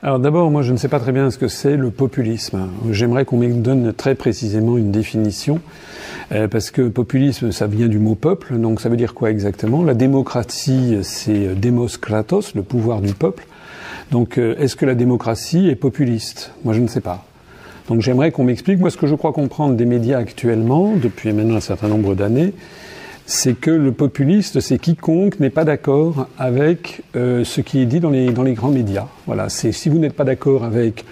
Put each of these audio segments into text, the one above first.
Alors d'abord, moi je ne sais pas très bien ce que c'est le populisme. J'aimerais qu'on me donne très précisément une définition, parce que populisme, ça vient du mot peuple, donc ça veut dire quoi exactement? La démocratie, c'est demos kratos, le pouvoir du peuple. Donc est-ce que la démocratie est populiste? Moi je ne sais pas. Donc j'aimerais qu'on m'explique. Moi ce que je crois comprendre des médias actuellement, depuis maintenant un certain nombre d'années, c'est que le populiste, c'est quiconque n'est pas d'accord avec ce qui est dit dans les grands médias. Voilà, c'est si vous n'êtes pas d'accord avec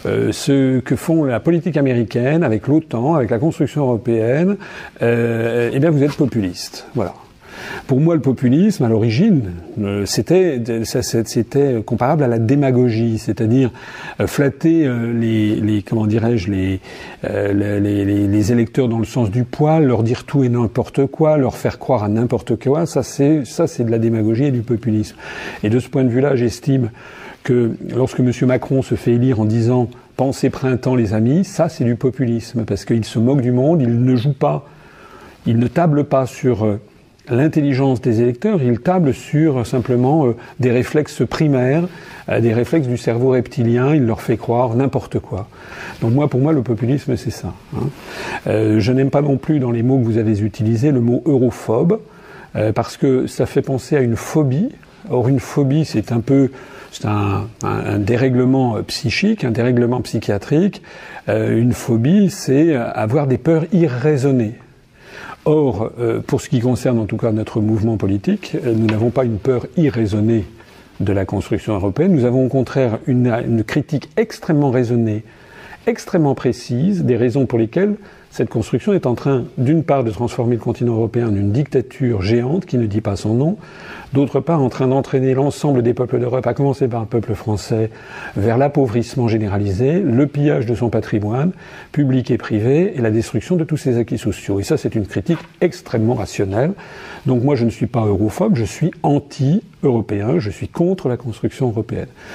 ce que font la politique américaine, avec l'OTAN, avec la construction européenne, eh bien vous êtes populiste. Voilà. Pour moi, le populisme, à l'origine, c'était comparable à la démagogie, c'est-à-dire flatter comment dirais-je, les électeurs dans le sens du poil, leur dire tout et n'importe quoi, leur faire croire à n'importe quoi. Ça, c'est de la démagogie et du populisme. Et de ce point de vue-là, j'estime que lorsque M. Macron se fait élire en disant « Pensez printemps, les amis », ça, c'est du populisme, parce qu'il se moque du monde, il ne joue pas, il ne table pas sur l'intelligence des électeurs, il table sur simplement des réflexes primaires, des réflexes du cerveau reptilien, il leur fait croire n'importe quoi. Donc pour moi, le populisme, c'est ça. Je n'aime pas non plus dans les mots que vous avez utilisés le mot europhobe, parce que ça fait penser à une phobie. Or, une phobie, c'est un dérèglement psychique, un dérèglement psychiatrique. Une phobie, c'est avoir des peurs irraisonnées. Or, pour ce qui concerne en tout cas notre mouvement politique, nous n'avons pas une peur irraisonnée de la construction européenne. Nous avons au contraire une critique extrêmement raisonnée, extrêmement précise des raisons pour lesquelles cette construction est en train, d'une part, de transformer le continent européen en une dictature géante qui ne dit pas son nom, d'autre part, en train d'entraîner l'ensemble des peuples d'Europe, à commencer par le peuple français, vers l'appauvrissement généralisé, le pillage de son patrimoine, public et privé, et la destruction de tous ses acquis sociaux. Et ça, c'est une critique extrêmement rationnelle. Donc moi, je ne suis pas europhobe, je suis anti-européen, je suis contre la construction européenne.